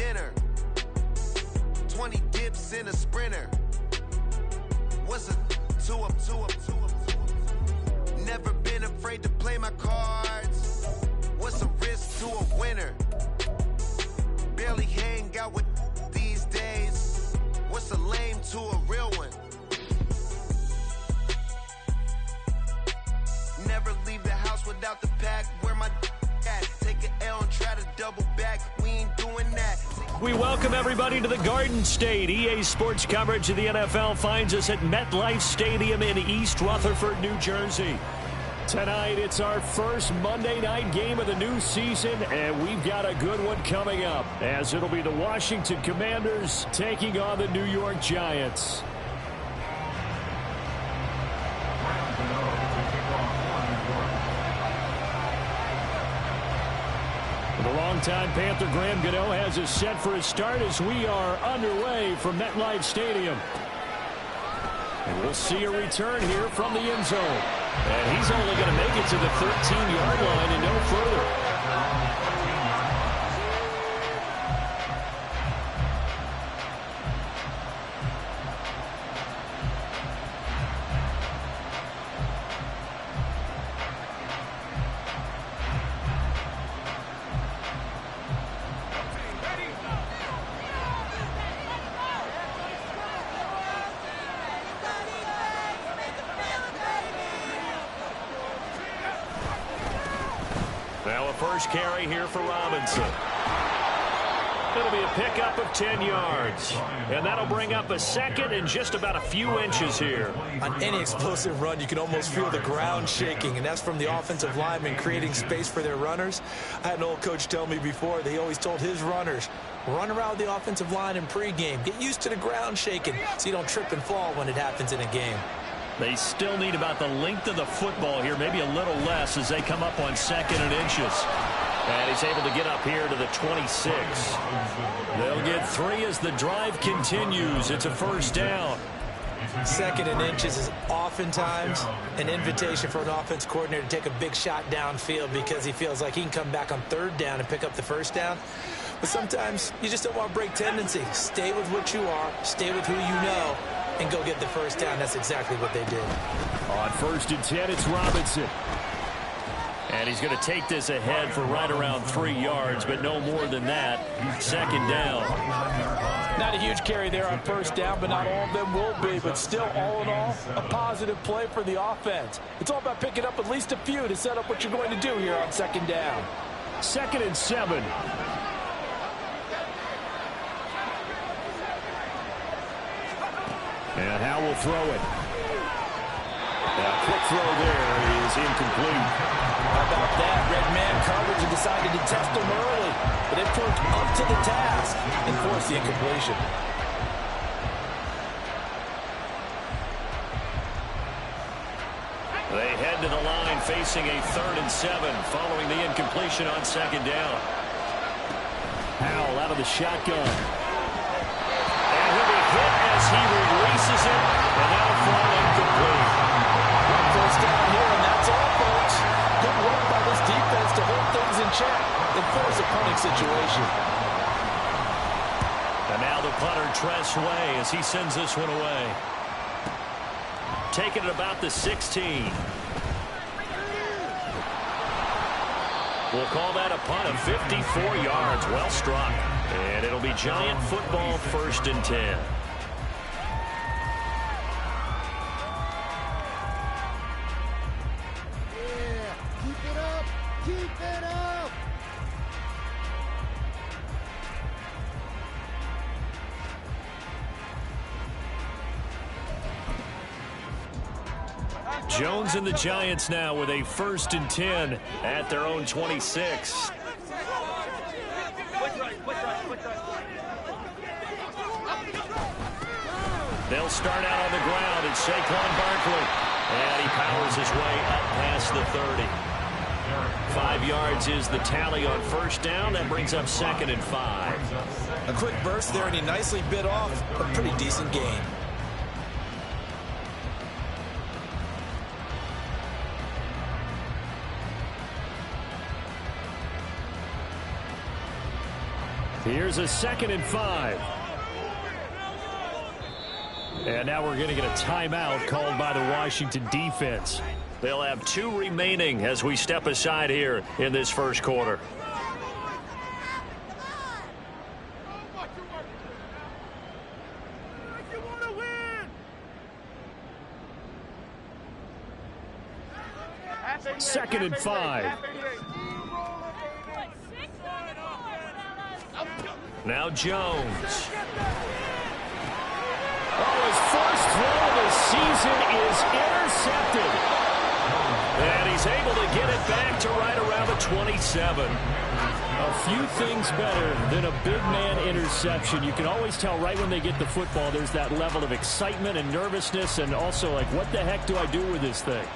dinner. 20 dips in a sprinter. What's a two up? Never been afraid to play my cards. What's a risk to a winner? Barely hang out with these days. What's a lame to a real one? Never leave the house without the pack. Where my at? Take an L and try to double back. We ain't doing that. We welcome everybody to the Garden State. EA Sports coverage of the NFL finds us at MetLife Stadium in East Rutherford, New Jersey. Tonight, it's our first Monday night game of the new season, and we've got a good one coming up, as it'll be the Washington Commanders taking on the New York Giants. The longtime Panther Graham Gano has us set for a start as we are underway from MetLife Stadium. And we'll see a return here from the end zone. And he's only going to make it to the 13-yard line and no further. Now a first carry here for Robinson. It'll be a pickup of 10 yards. And that'll bring up a second and just about a few inches here. On any explosive run, you can almost feel the ground shaking, and that's from the offensive linemen creating space for their runners. I had an old coach tell me before, they always told his runners, run around the offensive line in pregame. Get used to the ground shaking so you don't trip and fall when it happens in a game. They still need about the length of the football here, maybe a little less as they come up on second and inches. And he's able to get up here to the 26. They'll get 3 as the drive continues. It's a first down. Second and inches is oftentimes an invitation for an offense coordinator to take a big shot downfield because he feels like he can come back on third down and pick up the first down. But sometimes you just don't want to break tendency. Stay with what you are, stay with who you know, and go get the first down. That's exactly what they did. On first and 10, it's Robinson. And he's going to take this ahead for right around 3 yards, but no more than that. Second down. Not a huge carry there on first down, but not all of them will be. But still, all in all, a positive play for the offense. It's all about picking up at least a few to set up what you're going to do here on second down. Second and 7. And Howe will throw it. A quick throw there is incomplete. How about that? Red man coverage and decided to test him early. But they proved up to the task and forced the incompletion. They head to the line facing a 3rd and 7 following the incompletion on second down. Howell out of the shotgun. And he'll be hit as he releases it, and that'll fall incomplete. One first down here, and that's all, folks. Good work by this defense to hold things in check and force a punting situation. And now the punter, Tress Way, as he sends this one away. Taking it about the 16. We'll call that a punt of 54 yards. Well struck. And it'll be Giant football, 1st and 10. Jones and the Giants now with a 1st and 10 at their own 26. They'll start out on the ground. It's Saquon Barkley. And he powers his way up past the 30. 5 yards is the tally on first down. That brings up 2nd and 5. A quick burst there, and he nicely bit off a pretty decent gain. Here's a 2nd and 5. And now we're going to get a timeout called by the Washington defense. They'll have 2 remaining as we step aside here in this first quarter. Second and 5. Now Jones. Oh, his first throw of the season is intercepted. And he's able to get it back to right around the 27. A few things better than a big man interception. You can always tell right when they get the football, there's that level of excitement and nervousness, and also like, what the heck do I do with this thing?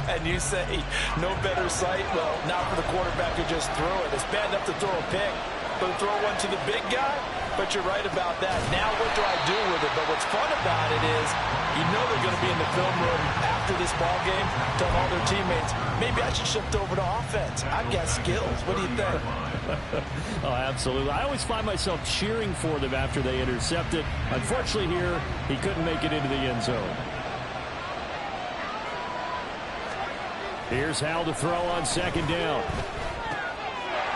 And you say, no better sight? Well, not for the quarterback who just threw it. It's bad enough to throw a pick, but to throw one to the big guy? But you're right about that. Now what do I do with it? But what's fun about it is you know they're going to be in the film room after this ball game telling all their teammates, maybe I should shift over to offense. I've got skills. What do you think? Oh, absolutely. I always find myself cheering for them after they intercept it. Unfortunately here, he couldn't make it into the end zone. Here's Hal to throw on 2nd down.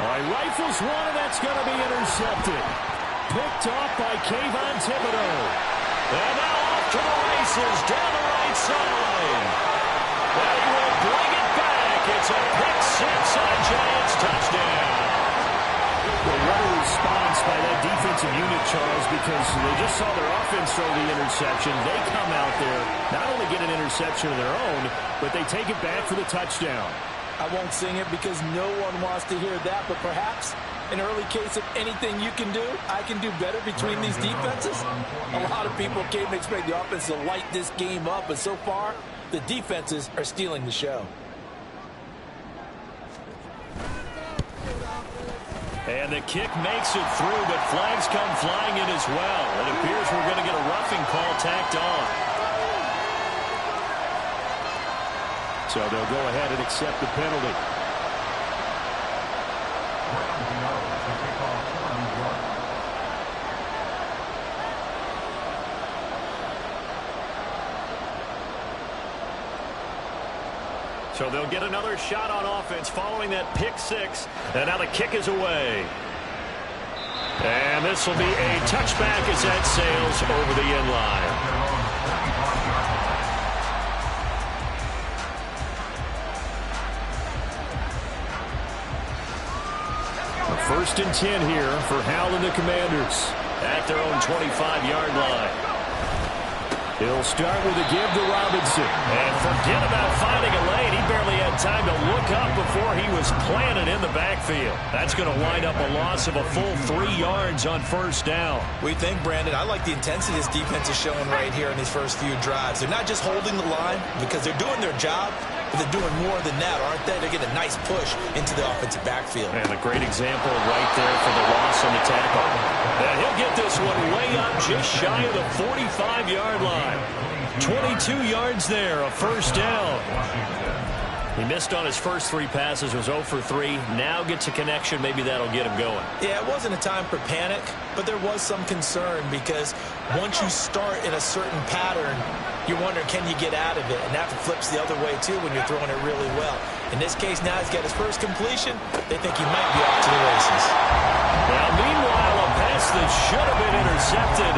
All right, rifles one, and that's going to be intercepted. Picked off by Kayvon Thibodeau. And now off to the races down the right side. They will bring it back. It's a pick 6 and a Giants touchdown. Well, what a response by that defensive unit, Charles, because they just saw their offense throw the interception. They come out there, not only get an interception of their own, but they take it back for the touchdown. I won't sing it because no one wants to hear that, but perhaps an early case of anything you can do, I can do better between these defenses. A lot of people came to expect the offense to light this game up, but so far, the defenses are stealing the show. And the kick makes it through, but flags come flying in as well. It appears we're going to get a roughing call tacked on. So they'll go ahead and accept the penalty. So they'll get another shot on offense following that pick 6. And now the kick is away. And this will be a touchback as that sails over the end line. 1st and 10 here for Hal and the Commanders at their own 25-yard line. He'll start with a give to Robinson. And forget about finding a lane. He barely had time to look up before he was planted in the backfield. That's going to wind up a loss of a full 3 yards on 1st down. What do you think, Brandon? I like the intensity this defense is showing right here in these first few drives. They're not just holding the line because they're doing their job, but they're doing more than that, aren't they? They're getting a nice push into the offensive backfield. And a great example right there for the loss on the tackle. And he'll get this one way up just shy of the 45-yard line. 22 yards there, a 1st down. He missed on his first 3 passes, was 0 for 3. Now gets a connection. Maybe that'll get him going. Yeah, it wasn't a time for panic, but there was some concern because once you start in a certain pattern, you're wondering, can you get out of it? And that flips the other way, too, when you're throwing it really well. In this case, now he's got his first completion. They think he might be off to the races. Now, meanwhile, a pass that should have been intercepted,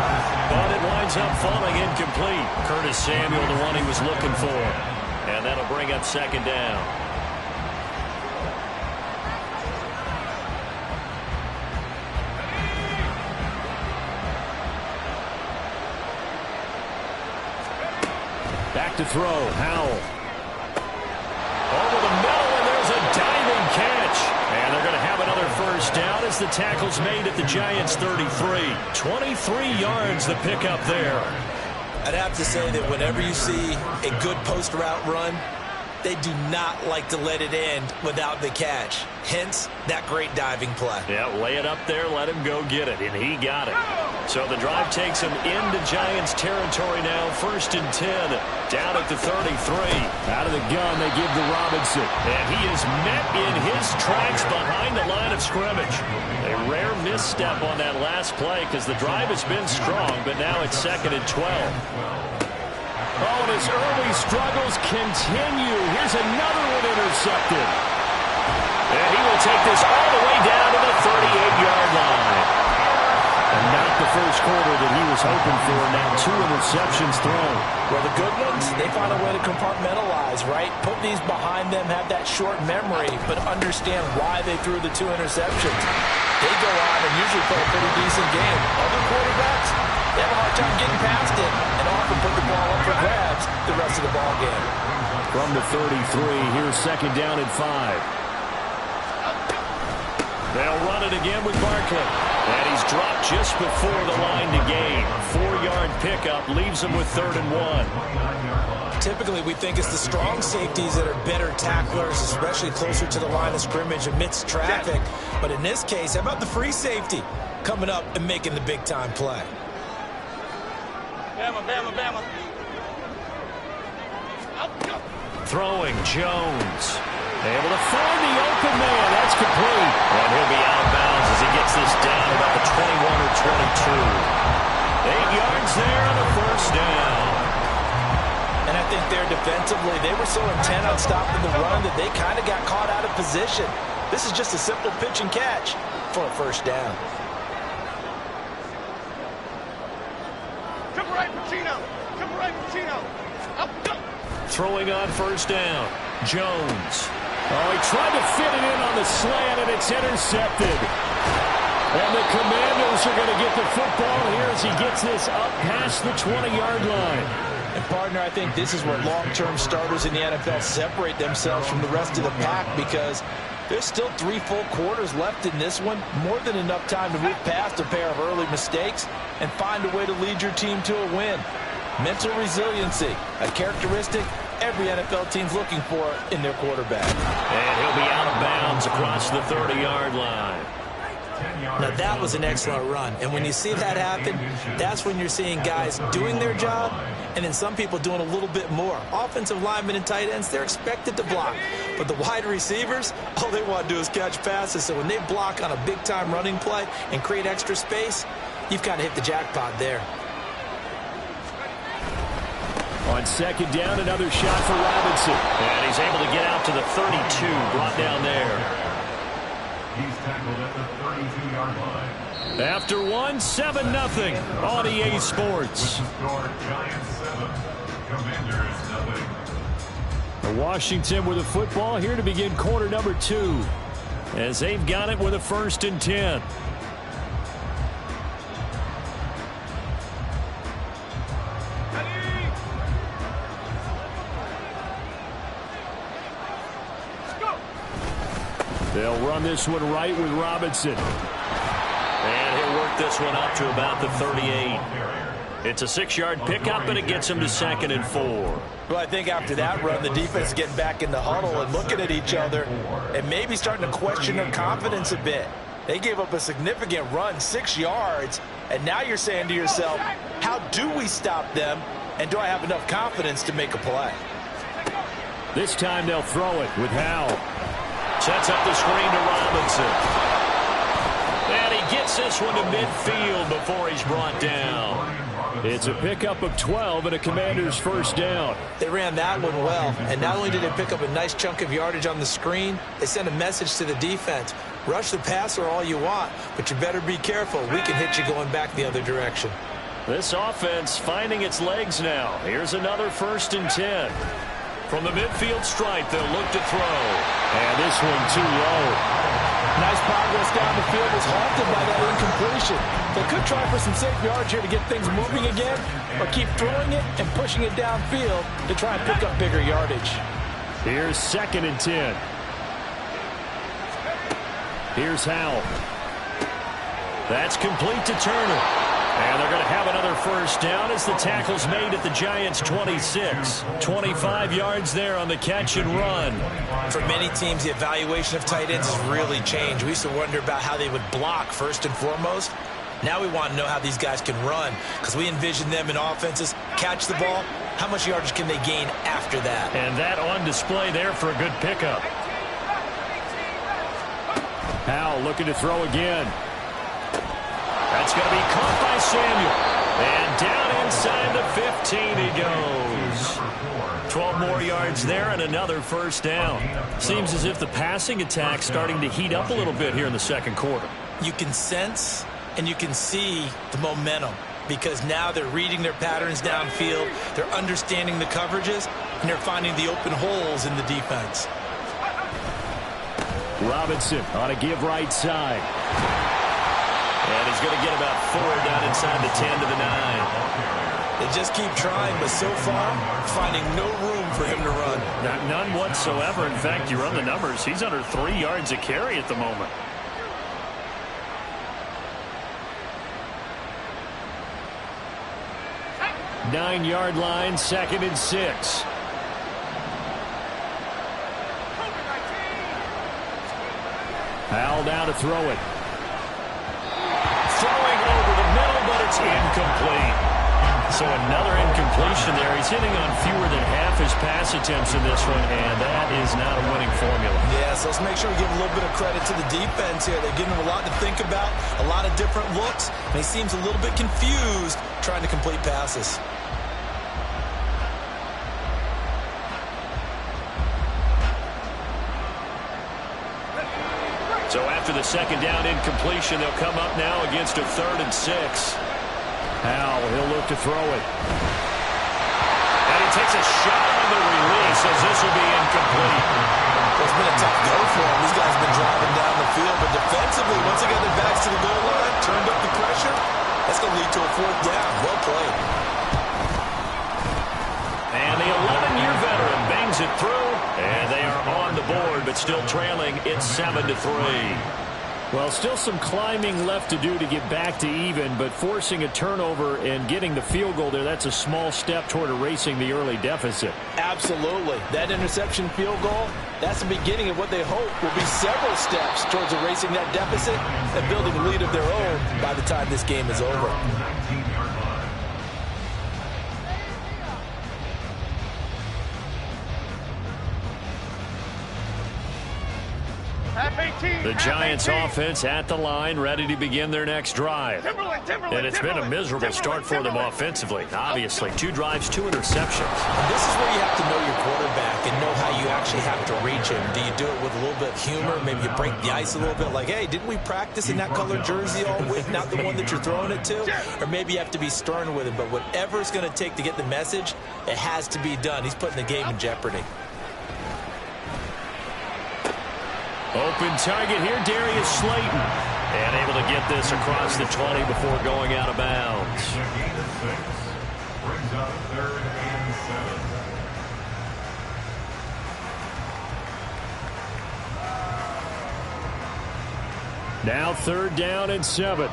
but it winds up falling incomplete. Curtis Samuel, the one he was looking for. And that'll bring up 2nd down. Back to throw, Howell. Over the middle, and there's a diving catch. And they're going to have another 1st down as the tackle's made at the Giants' 33. 23 yards the pickup there. I'd have to say that whenever you see a good post route run, they do not like to let it end without the catch. Hence, that great diving play. Yeah, lay it up there, let him go get it, and he got it. So the drive takes him into Giants territory now. 1st and 10, down at the 33. Out of the gun, they give to Robinson. And he is met in his tracks behind the line of scrimmage. A rare misstep on that last play because the drive has been strong, but now it's 2nd and 12. Oh, and his early struggles continue. Here's another one intercepted. And he will take this all the way down to the 38-yard line. And not the first quarter that he was hoping for. Now 2 interceptions thrown. Well, the good ones, they find a way to compartmentalize, right? Put these behind them, have that short memory, but understand why they threw the 2 interceptions. They go on and usually play a pretty decent game. Other quarterbacks, they have a hard time getting past it and often put the ball up for grabs the rest of the ball game. From the 33, here's 2nd down and 5. They'll run it again with Barkley. And he's dropped just before the line to gain. 4-yard pickup leaves him with 3rd and 1. Typically, we think it's the strong safeties that are better tacklers, especially closer to the line of scrimmage amidst traffic. But in this case, how about the free safety coming up and making the big-time play? Bama. Throwing Jones. Able to find the open man. That's complete. And he'll be out of bounds as he gets this down about the 21 or 22. 8 yards there on the 1st down. And I think there defensively, they were so intent on stopping the run that they kind of got caught out of position. This is just a simple pitch and catch for a 1st down. Come right, Pacino. Throwing on 1st down. Jones. Oh, he tried to fit it in on the slant, and it's intercepted. And the Commanders are going to get the football here as he gets this up past the 20-yard line. And, partner, I think this is where long-term starters in the NFL separate themselves from the rest of the pack because there's still 3 full quarters left in this one. More than enough time to move past a pair of early mistakes and find a way to lead your team to a win. Mental resiliency, a characteristic every NFL team's looking for in their quarterback. And he'll be out of bounds across the 30-yard line. Now, that was an excellent run. And when you see that happen, that's when you're seeing guys doing their job and then some people doing a little bit more. Offensive linemen and tight ends, they're expected to block. But the wide receivers, all they want to do is catch passes. So when they block on a big-time running play and create extra space, you've kind of hit the jackpot there. On 2nd down, another shot for Robinson. And he's able to get out to the 32, brought down there. He's tackled at the 32-yard line. After 1, 7-0 on EA Sports. Score Giants 7, Commanders 0. Washington with the football here to begin quarter number 2. As they've got it with a 1st and 10. They'll run this one right with Robinson. And he'll work this one up to about the 38. It's a 6-yard pickup, and it gets him to 2nd and 4. Well, I think after that run, the defense is getting back in the huddle and looking at each other and maybe starting to question their confidence a bit. They gave up a significant run, 6 yards, and now you're saying to yourself, how do we stop them, and do I have enough confidence to make a play? This time they'll throw it with Howell. Sets up the screen to Robinson. And he gets this one to midfield before he's brought down. It's a pickup of 12 and a Commander's 1st down. They ran that one well, and not only did they pick up a nice chunk of yardage on the screen, they sent a message to the defense. Rush the passer all you want, but you better be careful. We can hit you going back the other direction. This offense finding its legs now. Here's another 1st and 10. From the midfield stripe, they'll look to throw. And this one too low. Nice progress down the field was halted by that incompletion. They could try for some safe yards here to get things moving again, or keep throwing it and pushing it downfield to try and pick up bigger yardage. Here's 2nd and 10. Here's Howell. That's complete to Turner. And they're going to have another 1st down as the tackle's made at the Giants' 26. 25 yards there on the catch and run. For many teams, the evaluation of tight ends has really changed. We used to wonder about how they would block first and foremost. Now we want to know how these guys can run, because we envision them in offenses, catch the ball, how much yardage can they gain after that? And that on display there for a good pickup. Howell looking to throw again. That's going to be caught by Samuel. And down inside the 15 he goes. 12 more yards there and another first down. Seems as if the passing attack's starting to heat up a little bit here in the second quarter. You can sense and you can see the momentum, because now they're reading their patterns downfield, they're understanding the coverages, and they're finding the open holes in the defense. Robinson on a give right side. And he's going to get about 4 down inside the 10 to the 9. They just keep trying, but so far, finding no room for him to run. None whatsoever. In fact, you run the numbers, he's under 3 yards a carry at the moment. Nine-yard line, 2nd and 6. Howell down to throw it. Throwing over the middle, but it's incomplete. So another incompletion there. He's hitting on fewer than half his pass attempts in this one, and that is not a winning formula. Yeah, so let's make sure we give a little bit of credit to the defense here. They're giving him a lot to think about, a lot of different looks, and he seems a little bit confused trying to complete passes. So after the second down incompletion, they'll come up now against a 3rd and 6. Howell, he'll look to throw it. And he takes a shot on the release as this will be incomplete. It's been a tough go for him. These guys have been driving down the field, but defensively, once they got their backs to the goal line, turned up the pressure, that's going to lead to a 4th down. Well played. And the 11-year veteran bangs it through, and they are on the board, but still trailing. It's 7-3. Well, still some climbing left to do to get back to even, but forcing a turnover and getting the field goal there, that's a small step toward erasing the early deficit. Absolutely. That interception field goal, that's the beginning of what they hope will be several steps towards erasing that deficit and building a lead of their own by the time this game is over. The Giants offense at the line, ready to begin their next drive. And it's been a miserable start for them offensively. Obviously, 2 drives, 2 interceptions. And this is where you have to know your quarterback and know how you actually have to reach him. Do you do it with a little bit of humor? Maybe you break the ice a little bit, like, hey, didn't we practice in that colored jersey all week, not the one that you're throwing it to? Or maybe you have to be stern with him. But whatever it's going to take to get the message, it has to be done. He's putting the game in jeopardy. Open target here, Darius Slayton. And able to get this across the 20 before going out of bounds. Brings up 3rd and 7. Now 3rd down and 7.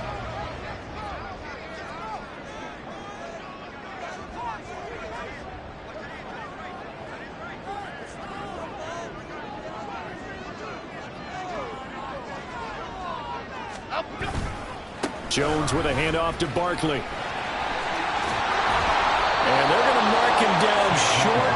Jones with a handoff to Barkley. And they're going to mark him down short,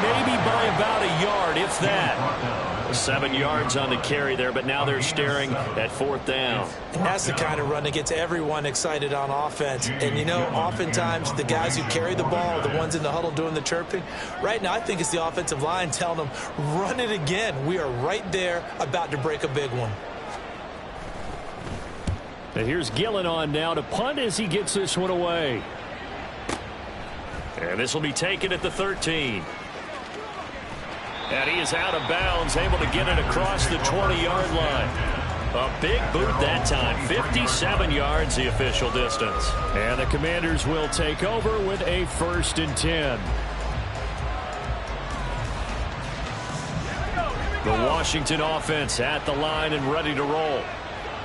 maybe by about a yard, if that. 7 yards on the carry there, but now they're staring at 4th down. And that's the kind of run that gets everyone excited on offense. And, you know, oftentimes the guys who carry the ball are the ones in the huddle doing the chirping. Right now, I think it's the offensive line telling them, run it again. We are right there about to break a big one. And here's Gillen on now to punt as he gets this one away. And this will be taken at the 13. And he is out of bounds, able to get it across the 20-yard line. A big boot that time, 57 yards the official distance. And the Commanders will take over with a 1st and 10. The Washington offense at the line and ready to roll.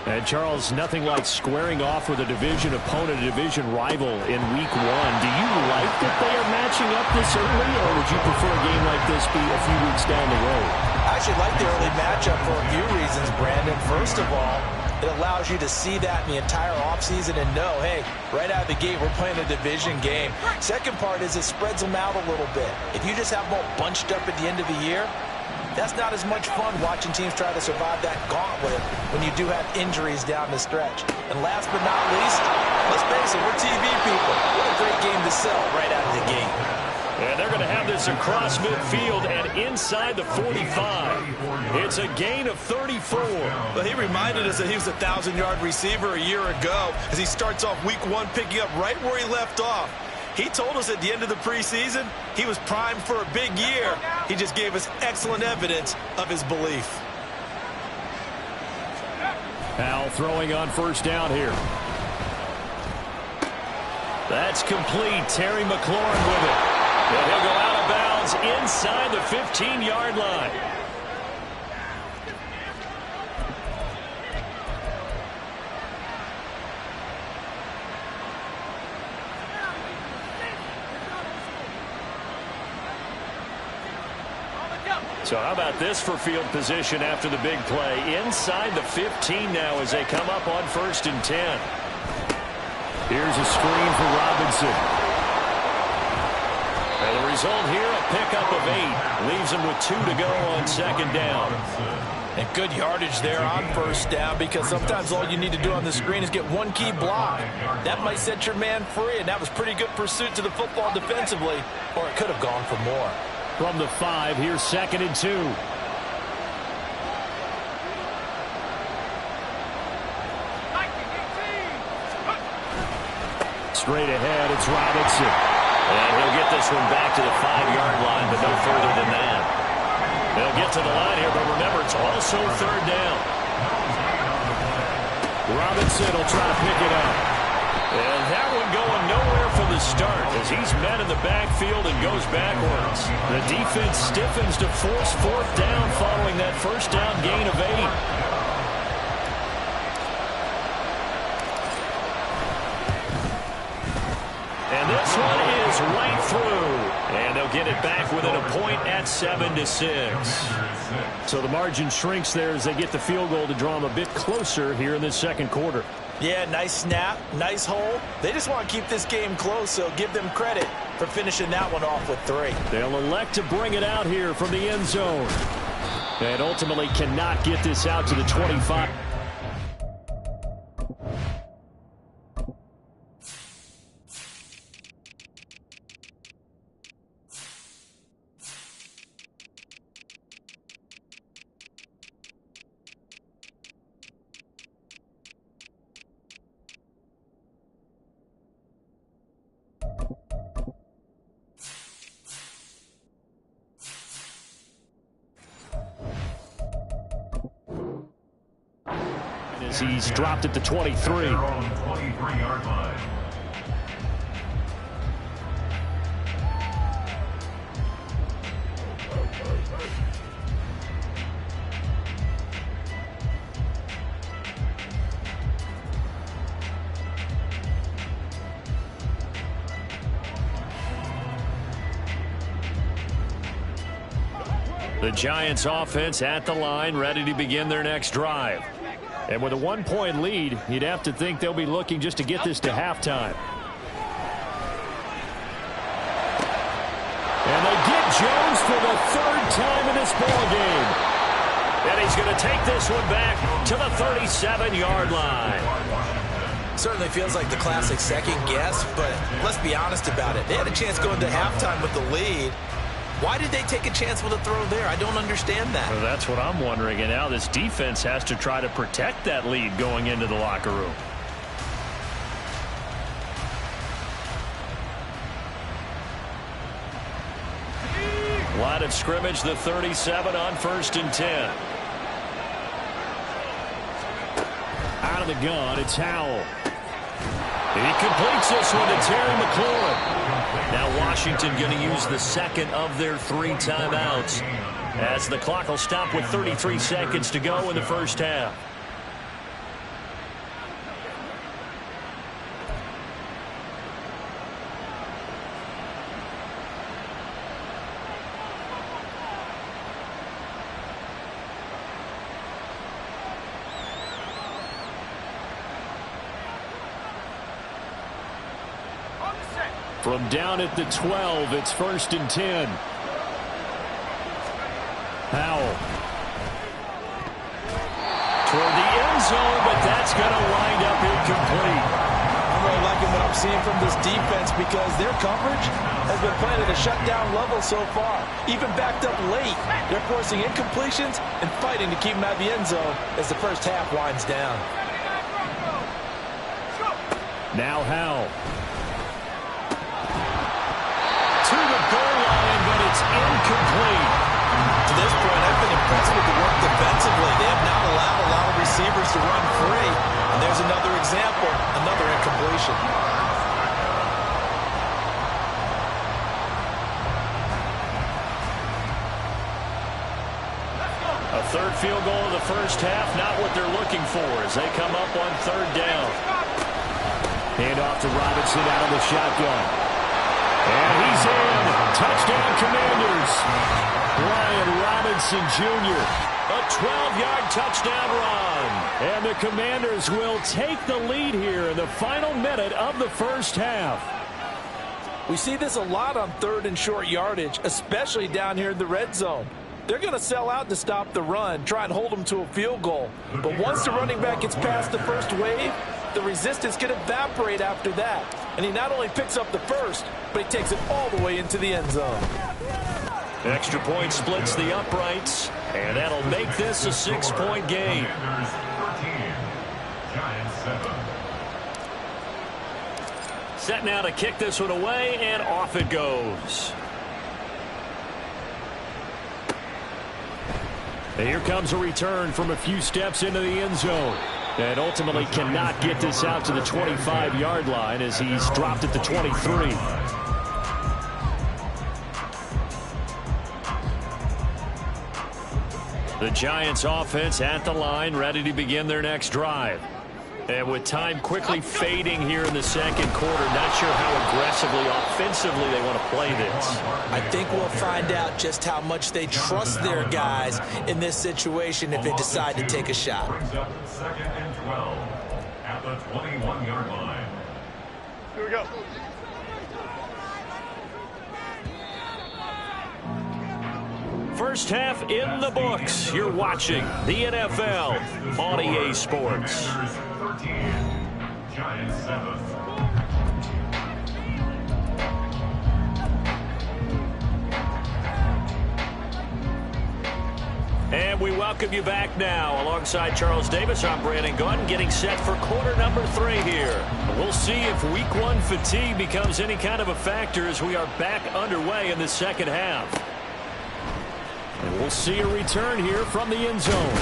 And, Charles, nothing like squaring off with a division opponent, a division rival in Week 1. Do you like that they are matching up this early, or would you prefer a game like this be a few weeks down the road? I actually like the early matchup for a few reasons, Brandon. First of all, It allows you to see that in the entire offseason and know, hey, right out of the gate, we're playing a division game. Second part is it spreads them out a little bit. If you just have them all bunched up at the end of the year, that's not as much fun watching teams try to survive that gauntlet when you do have injuries down the stretch. And last but not least, let's face it, we're TV people. What a great game to sell right out of the gate. And they're going to have this across midfield and inside the 45. It's a gain of 34. Well, he reminded us that he was a 1,000-yard receiver a year ago as he starts off week 1 picking up right where he left off. He told us at the end of the preseason he was primed for a big year. He just gave us excellent evidence of his belief. Powell throwing on first down here. That's complete. Terry McLaurin with it. And he'll go out of bounds inside the 15-yard line. So how about this for field position after the big play? Inside the 15 now as they come up on 1st and 10. Here's a screen for Robinson. And the result here, a pickup of 8. Leaves him with 2 to go on 2nd down. And good yardage there on 1st down, because sometimes all you need to do on the screen is get one key block. That might set your man free, and that was pretty good pursuit to the football defensively, or it could have gone for more. From the 5, here's 2nd and 2. Straight ahead, it's Robinson. And he'll get this one back to the 5-yard line, but no further than that. They'll get to the line here, but remember, it's also 3rd down. Robinson will try to pick it up. And that one going nowhere from the start as he's met in the backfield and goes backwards. The defense stiffens to force 4th down following that 1st down gain of 8. And this one is right through. And they'll get it back within a point at 7-6. So the margin shrinks there as they get the field goal to draw them a bit closer here in this 2nd quarter. Yeah, nice snap, nice hold. They just want to keep this game close, so give them credit for finishing that one off with 3. They'll elect to bring it out here from the end zone. And ultimately cannot get this out to the 25. As he's dropped at the 23. They're on the 23-yard line. The Giants offense at the line, ready to begin their next drive. And with a 1-point lead, you'd have to think they'll be looking just to get this to halftime. And they get Jones for the 3rd time in this ballgame. And he's going to take this one back to the 37-yard line. Certainly feels like the classic second guess, but let's be honest about it. They had a chance going to halftime with the lead. Why did they take a chance with a throw there? I don't understand that. Well, that's what I'm wondering. And now this defense has to try to protect that lead going into the locker room. Line of scrimmage, the 37 on 1st and 10. Out of the gun, it's Howell. He completes this one to Terry McLaurin. Now Washington going to use the 2nd of their 3 timeouts as the clock will stop with 33 seconds to go in the 1st half. From down at the 12, it's 1st and 10. Howell. Toward the end zone, but that's going to wind up incomplete. I'm really liking what I'm seeing from this defense because their coverage has been playing at a shutdown level so far. Even backed up late, they're forcing incompletions and fighting to keep them out of the end zone as the first half winds down. Now Howell. To the goal line, but it's incomplete. To this point, I've been impressed with the work defensively. They have not allowed a lot of receivers to run free. And there's another example, another incompletion. A third field goal in the first half, not what they're looking for as they come up on 3rd down. Hand off to Robinson out of the shotgun. And he's in. Touchdown, Commanders. Brian Robinson Jr. A 12-yard touchdown run. And the Commanders will take the lead here in the final minute of the first half. We see this a lot on 3rd and short yardage, especially down here in the red zone. They're going to sell out to stop the run, try and hold them to a field goal. But once the running back gets past the first wave, the resistance can evaporate after that. And he not only picks up the first, but he takes it all the way into the end zone. Extra point splits the uprights, and that'll make this a 6-point game. Commanders 13, Giants 7. Set now to kick this one away, and off it goes. And here comes a return from a few steps into the end zone. And ultimately cannot get this out to the 25-yard line as he's dropped at the 23. The Giants offense at the line, ready to begin their next drive. And with time quickly fading here in the second quarter, not sure how aggressively, offensively they want to play this. I think we'll find out just how much they trust their guys in this situation if they decide to take a shot. Brings up 2nd and 12 at the 21-yard line. Here we go. First half in the books. You're watching the NFL on EA Sports. Commanders 13, Giants 7. And we welcome you back now. Alongside Charles Davis, I'm Brandon Gunn, getting set for quarter number 3 here. We'll see if week 1 fatigue becomes any kind of a factor as we are back underway in the second half. And we'll see a return here from the end zone.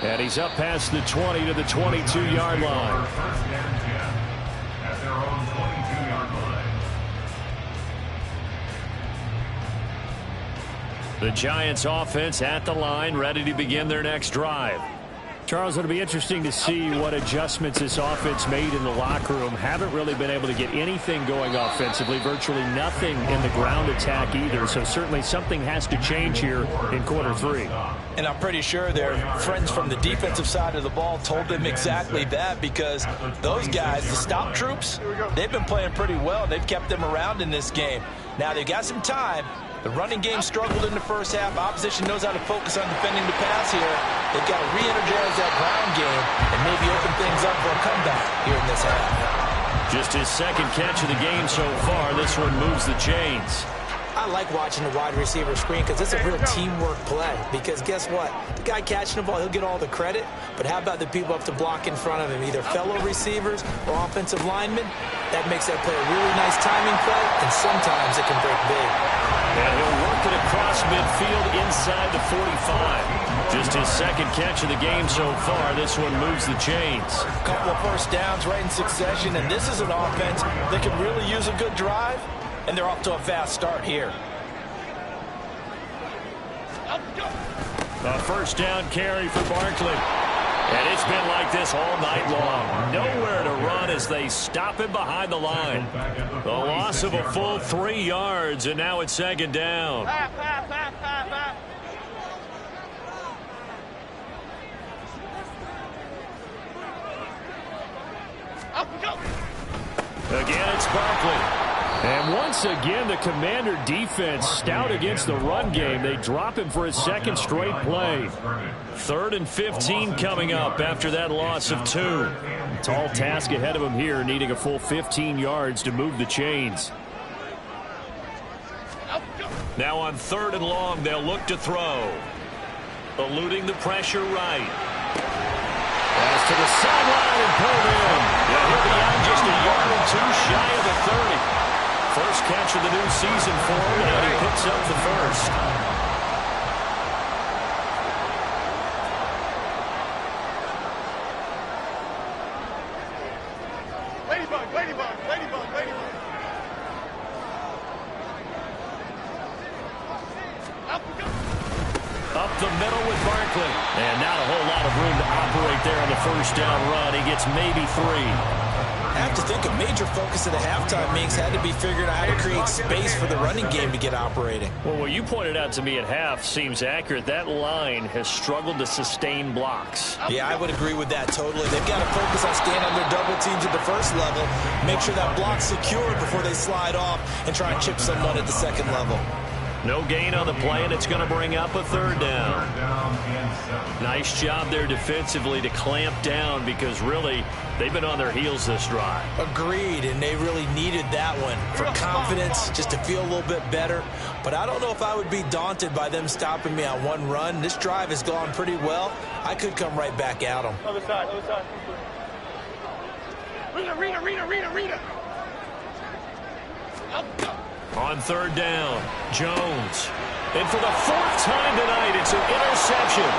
And he's up past the 20 to the 22-yard line. First and 10 at their own 22-yard line. The Giants offense at the line, ready to begin their next drive. Charles, it'll be interesting to see what adjustments this offense made in the locker room. Haven't really been able to get anything going offensively, virtually nothing in the ground attack either. So certainly something has to change here in quarter 3. And I'm pretty sure their friends from the defensive side of the ball told them exactly that, because those guys, the stop troops, they've been playing pretty well. They've kept them around in this game. Now they've got some time. The running game struggled in the first half. Opposition knows how to focus on defending the pass here. They've got to re-energize that ground game and maybe open things up for a comeback here in this half. Just his second catch of the game so far. This one moves the chains. I like watching the wide receiver screen because it's a real teamwork play. Because guess what? The guy catching the ball, he'll get all the credit. But how about the people up to block in front of him, either fellow receivers or offensive linemen? That makes that play a really nice timing play, and sometimes it can break big. And he'll work it across midfield inside the 45. Just his second catch of the game so far. This one moves the chains. A couple of first downs right in succession, and this is an offense that can really use a good drive, and they're off to a fast start here. A first down carry for Barkley. And it's been like this all night long. Nowhere to run as they stop him behind the line. The loss of a full 3 yards, and now it's second down. Again, it's Barkley. And once again, the Commander defense stout against the run game. They drop him for his second straight play. 3rd and 15 coming up after that loss of 2. Tall task ahead of him here, needing a full 15 yards to move the chains. Now on 3rd and long, they'll look to throw. Eluding the pressure right. Pass to the sideline and pulled in. Yeah, he'll be on just a yard or 2 shy of the 30. First catch of the new season for him, and he picks up the first. Ladybug, ladybug, ladybug, ladybug. Up the middle with Barkley. And not a whole lot of room to operate there on the first down run. He gets maybe 3. I have to think a major focus of the halftime meetings had to be figuring out how to create space for the running game to get operating. Well, what you pointed out to me at half seems accurate. That line has struggled to sustain blocks. Yeah, I would agree with that totally. They've got to focus on staying on their double teams at the first level, make sure that block's secured before they slide off and try and chip someone at the second level. No gain on the play, and it's going to bring up a 3rd down. Nice job there defensively to clamp down because really they've been on their heels this drive. Agreed, and they really needed that one for confidence, just to feel a little bit better. But I don't know if I would be daunted by them stopping me on one run. This drive has gone pretty well. I could come right back at them. Other side, other side. Rita. On 3rd down, Jones. And for the 4th time tonight, it's an interception.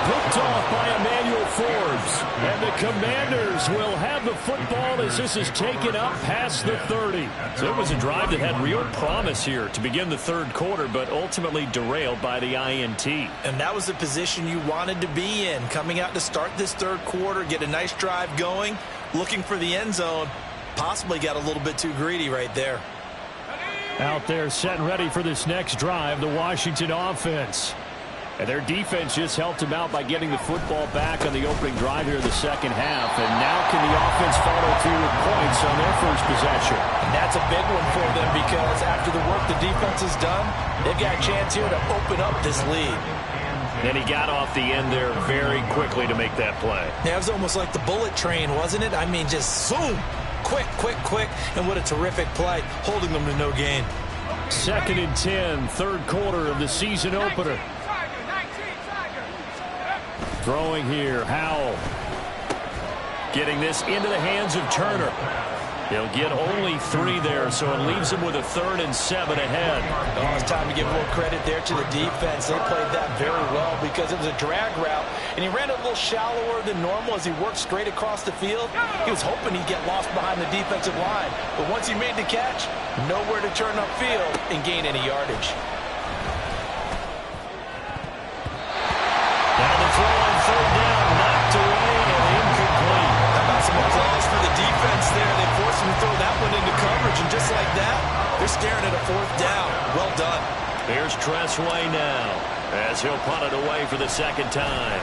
Picked off by Emmanuel Forbes. And the Commanders will have the football as this is taken up past the 30. So it was a drive that had real promise here to begin the 3rd quarter, but ultimately derailed by the INT. And that was the position you wanted to be in, coming out to start this 3rd quarter, get a nice drive going, looking for the end zone. Possibly got a little bit too greedy right there. Out there set and ready for this next drive, the Washington offense. And their defense just helped them out by getting the football back on the opening drive here in the second half. And now can the offense follow through with points on their first possession? And that's a big one for them because after the work the defense has done, they've got a chance here to open up this lead. And he got off the end there very quickly to make that play. Yeah, it was almost like the bullet train, wasn't it? I mean, just zoom. Quick, and what a terrific play, holding them to no gain. 2nd and 10, 3rd quarter of the season opener. Throwing here, Howell. Getting this into the hands of Turner. He'll get only 3 there, so it leaves him with a 3rd and 7 ahead. Oh, it's time to give a little credit there to the defense. They played that very well because it was a drag route, and he ran a little shallower than normal as he worked straight across the field. He was hoping he'd get lost behind the defensive line, but once he made the catch, nowhere to turn upfield and gain any yardage. Now the throw on 3rd down, knocked away and incomplete. How about some applause for the defense there? They forced him to throw that one into coverage, and just like that, they're staring at a 4th down. Well done. Here's Tressway now as he'll punt it away for the 2nd time.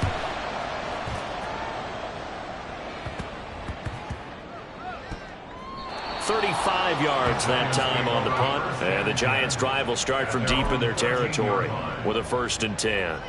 .35 yards that time on the punt. And the Giants' drive will start from deep in their territory with a 1st and 10.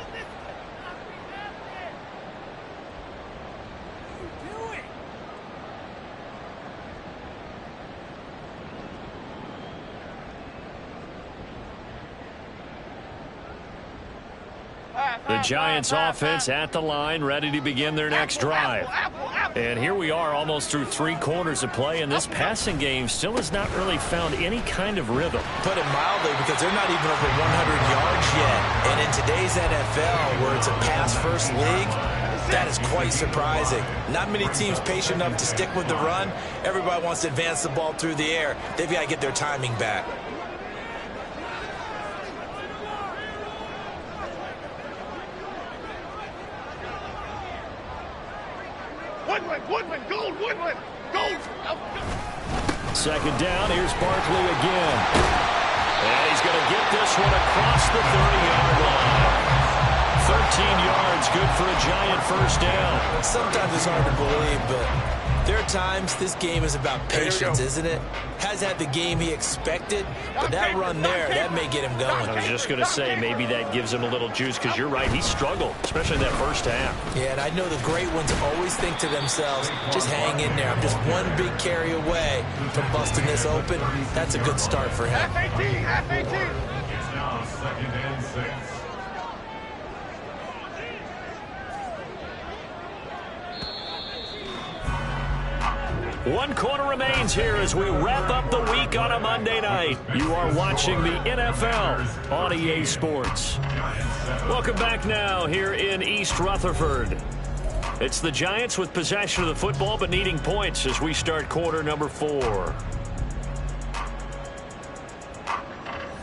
The Giants offense at the line, ready to begin their next drive. And here we are almost through 3 quarters of play, and this passing game still has not really found any kind of rhythm. Put it mildly, because they're not even over 100 yards yet. And in today's NFL, where it's a pass-first league, that is quite surprising. Not many teams patient enough to stick with the run. Everybody wants to advance the ball through the air. They've got to get their timing back. Woodland, gold. 2nd down, here's Barkley again. And he's going to get this one across the 30-yard line. 13 yards, good for a Giant 1st down. Sometimes it's hard to believe, but There are times this game is about patience, isn't it? Hasn't had the game he expected, but that run there, that may get him going. I was just going to say, maybe that gives him a little juice, because you're right, he struggled, especially in that first half. Yeah, and I know the great ones always think to themselves, just hang in there. I'm just one big carry away from busting this open. That's a good start for him. F-18, F-18. It's now 2nd and 6. One quarter remains here as we wrap up the week on a Monday night. You are watching the NFL on EA Sports. Welcome back now here in East Rutherford. It's the Giants with possession of the football but needing points as we start quarter number 4.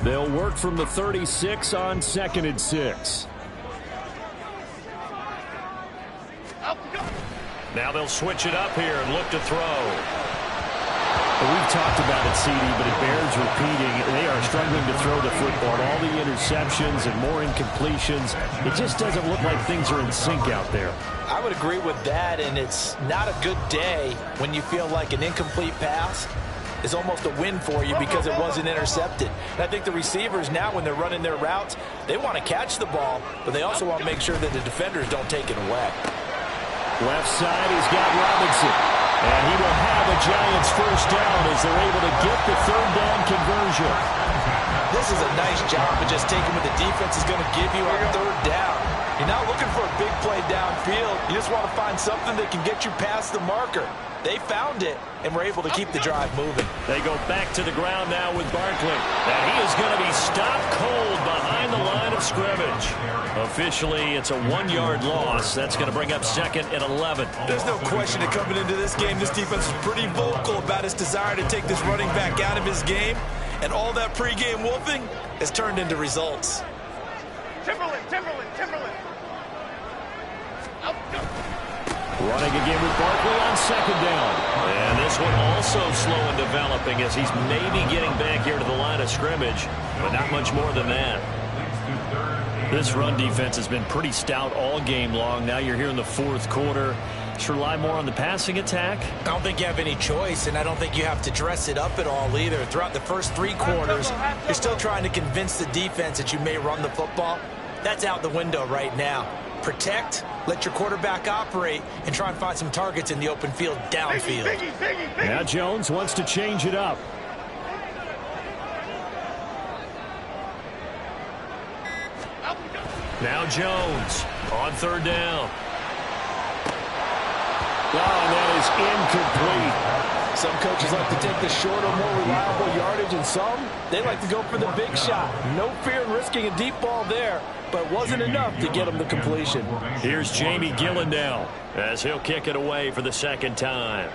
They'll work from the 36 on 2nd and 6. Now they'll switch it up here and look to throw. Well, we've talked about it, CD, but it bears repeating. They are struggling to throw the football. All the interceptions and more incompletions. It just doesn't look like things are in sync out there. I would agree with that, and it's not a good day when you feel like an incomplete pass is almost a win for you because it wasn't intercepted. And I think the receivers now, when they're running their routes, they want to catch the ball, but they also want to make sure that the defenders don't take it away. Left side, he's got Robinson. And he will have a Giants first down as they're able to get the 3rd down conversion. This is a nice job of just taking what the defense is going to give you on 3rd down. You're not looking for a big play downfield. You just want to find something that can get you past the marker. They found it, and were able to keep the drive moving. They go back to the ground now with Barkley. And he is going to be stopped cold behind the line of scrimmage. Officially, it's a 1-yard loss. That's going to bring up 2nd and 11. There's no question that coming into this game, this defense is pretty vocal about its desire to take this running back out of his game. And all that pregame wolfing has turned into results. Timberland. Running again with Barkley on 2nd down. And this one also slow in developing as he's maybe getting back here to the line of scrimmage, but not much more than that. This run defense has been pretty stout all game long. Now you're here in the 4th quarter. Just rely more on the passing attack. I don't think you have any choice, and I don't think you have to dress it up at all either. Throughout the first 3 quarters, you're still trying to convince the defense that you may run the football. That's out the window right now. Protect, let your quarterback operate, and try and find some targets in the open field downfield. Biggie. Now Jones wants to change it up. Now Jones on 3rd down. Oh, that is incomplete. Some coaches like to take the shorter, more reliable yardage, and some, they like to go for the big shot. No fear in risking a deep ball there, but it wasn't enough to get him the completion. Here's Jamie Gillen now as he'll kick it away for the 2nd time.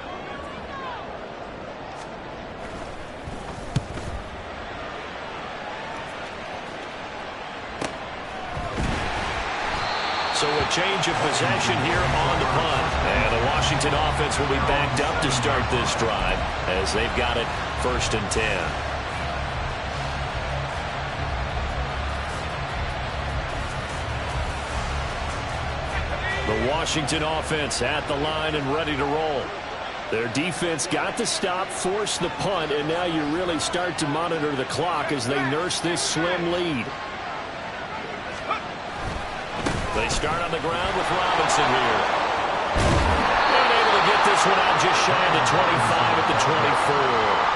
So a change of possession here on the punt. And the Washington offense will be backed up to start this drive as they've got it 1st and 10. The Washington offense at the line and ready to roll. Their defense got to stop, force the punt, and now you really start to monitor the clock as they nurse this slim lead. They start on the ground with Robinson here. And able to get this one out just shy of the 25 at the 24.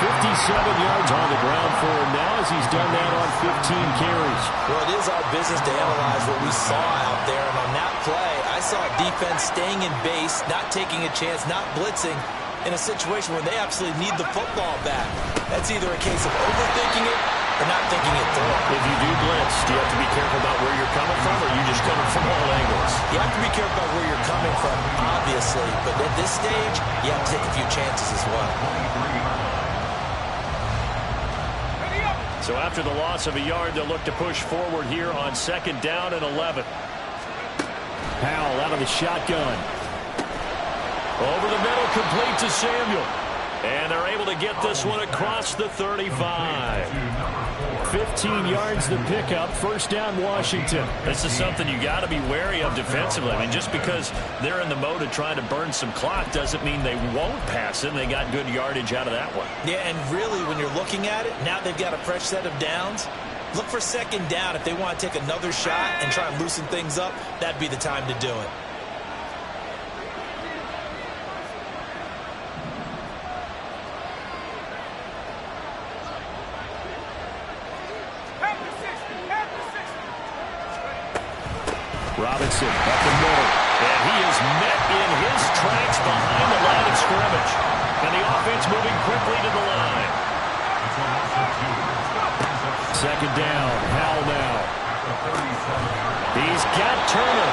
57 yards on the ground for him now as he's done that on 15 carries. Well, it is our business to analyze what we saw out there, and on that play, I saw defense staying in base, not taking a chance, not blitzing, in a situation where they absolutely need the football back. That's either a case of overthinking it or not thinking it through. If you do blitz, do you have to be careful about where you're coming from, or are you just coming from all angles? You have to be careful about where you're coming from, obviously, but at this stage, you have to take a few chances as well. So after the loss of a yard, they'll look to push forward here on 2nd down and 11. Powell out of the shotgun. Over the middle, complete to Samuel. And they're able to get this one across the 35. 15 yards the pickup. First down, Washington. This is something you got to be wary of defensively. I mean, just because they're in the mode of trying to burn some clock doesn't mean they won't pass it. They got good yardage out of that one. Yeah, and really, when you're looking at it, now they've got a fresh set of downs. Look for second down. If they want to take another shot and try and loosen things up, that'd be the time to do it. Robinson up the middle. And he is met in his tracks behind the line of scrimmage. And the offense moving quickly to the line. Second down. Howell now. He's got Turner.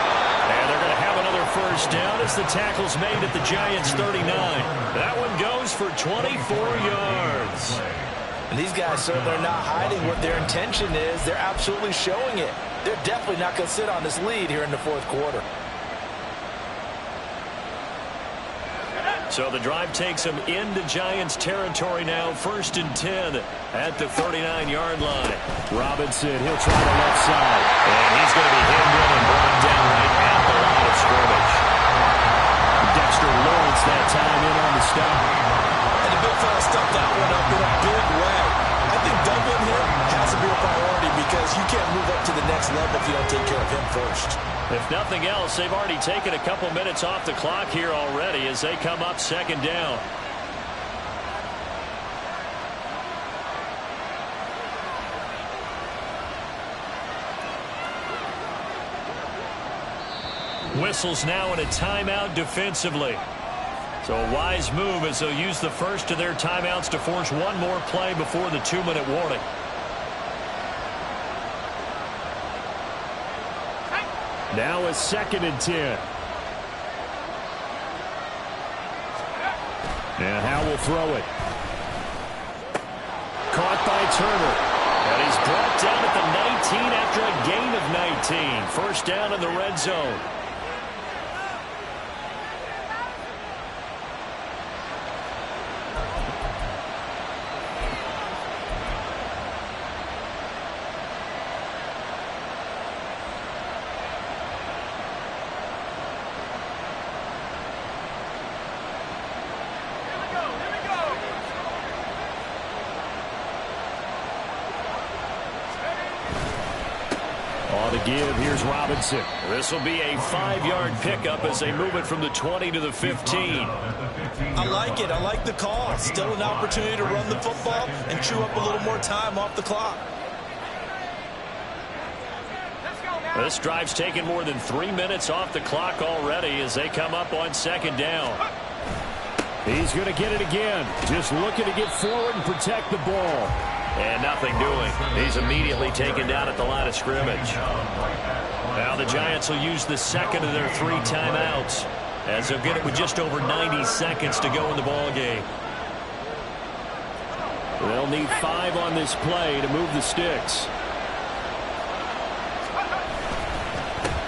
And they're going to have another first down as the tackle's made at the Giants' 39. That one goes for 24 yards. And these guys certainly are not hiding what their intention is. They're absolutely showing it. They're definitely not going to sit on this lead here in the fourth quarter. So the drive takes them into Giants territory now. 1st and 10 at the 39-yard line. Robinson, he'll try the left side. And he's going to be hemmed in and brought down right at the line of scrimmage. Dexter Lawrence that time in on the stop. And the big fella stuffed that one up in a big way. I think doubling him has to be a priority because you can't move up to the next level if you don't take care of him first. If nothing else, they've already taken a couple minutes off the clock here already as they come up second down. Whistles now in a timeout defensively. So a wise move as they'll use the first of their timeouts to force one more play before the 2-minute warning. Now a 2nd and 10. And Howell will throw it. Caught by Turner. And he's brought down at the 19 after a gain of 19. First down in the red zone. Give. Here's Robinson. This will be a 5-yard pickup as they move it from the 20 to the 15. I like it. I like the call. Still an opportunity to run the football and chew up a little more time off the clock. This drive's taken more than 3 minutes off the clock already as they come up on second down. He's going to get it again. Just looking to get forward and protect the ball. And nothing doing. He's immediately taken down at the line of scrimmage. Now the Giants will use the second of their 3 timeouts as they'll get it with just over 90 seconds to go in the ball game. They'll need 5 on this play to move the sticks.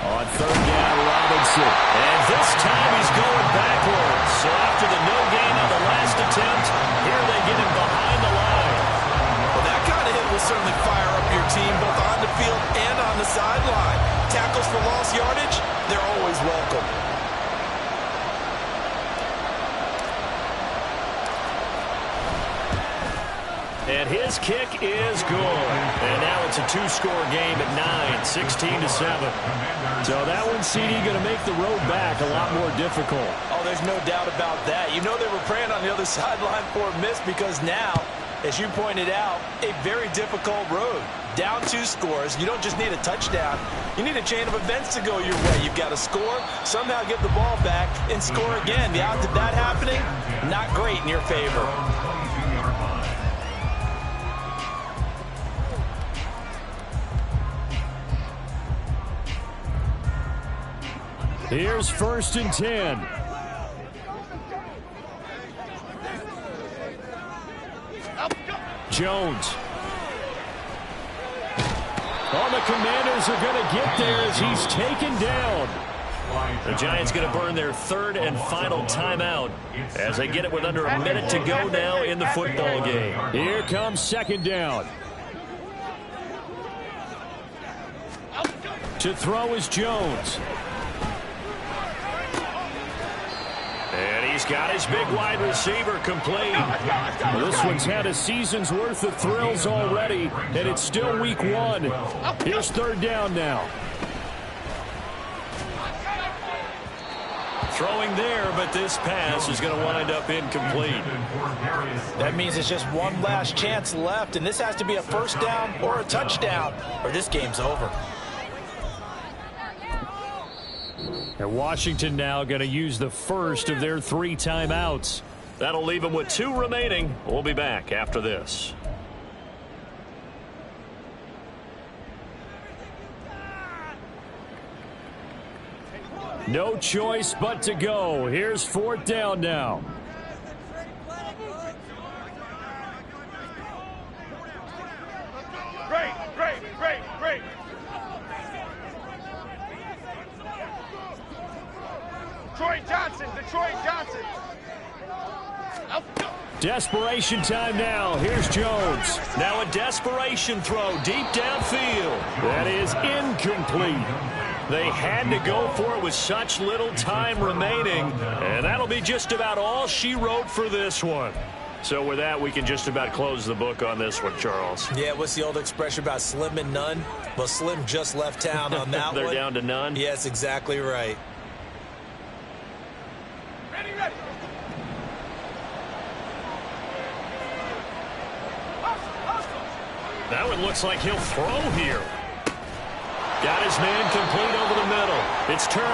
On third down, Robinson. And this time he's going backwards. So after the no gain on the last attempt, here they get him behind the line. Well, that kind of hit will certainly fire up your team both on the field and on the sideline. Tackles for lost yardage, they're always welcome. And his kick is good. And now it's a 2-score game at 9, 16-7. So that one, CD, going to make the road back a lot more difficult. Oh, there's no doubt about that. You know they were praying on the other sideline for a miss because now, as you pointed out, a very difficult road. Down 2 scores. You don't just need a touchdown. You need a chain of events to go your way. You've got to score, somehow get the ball back, and score again. The odds of that happening, not great in your favor. Here's 1st and 10. Jones. Oh, the Commanders are going to get there as he's taken down. The Giants going to burn their third and final timeout as they get it with under a minute to go now in the football game. Here comes second down. To throw is Jones. And he's got his big wide receiver complete. This one's had a season's worth of thrills already, and it's still week one. Here's third down now. Throwing there, but this pass is going to wind up incomplete. That means it's just one last chance left, and this has to be a first down or a touchdown, or this game's over. And Washington now going to use the first of their 3 timeouts. That'll leave them with 2 remaining. We'll be back after this. No choice but to go. Here's fourth down now. Great. Detroit Johnson. Desperation time now. Here's Jones. Now a desperation throw deep downfield. That is incomplete. They had to go for it with such little time remaining, and that'll be just about all she wrote for this one. So with that, we can just about close the book on this one, Charles. Yeah, what's the old expression about slim and none? Well, Slim just left town on that They're one. down to none? Yes, exactly right. Ready. That one looks like he'll throw here. Got his man complete over the middle. It's Turner.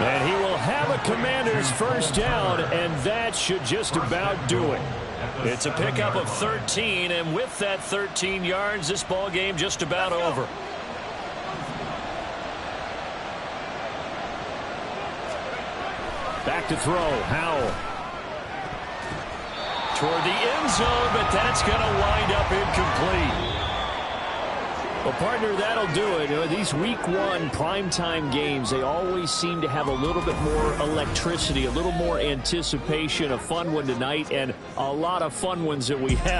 And he will have a Commander's first down, and that should just about do it. It's a pickup of 13, and with that 13 yards, this ball game just about over. Back to throw. Howell. Toward the end zone, but that's going to wind up incomplete. Well, partner, that'll do it. You know, these week one primetime games, they always seem to have a little bit more electricity, a little more anticipation. A fun one tonight, and a lot of fun ones that we have.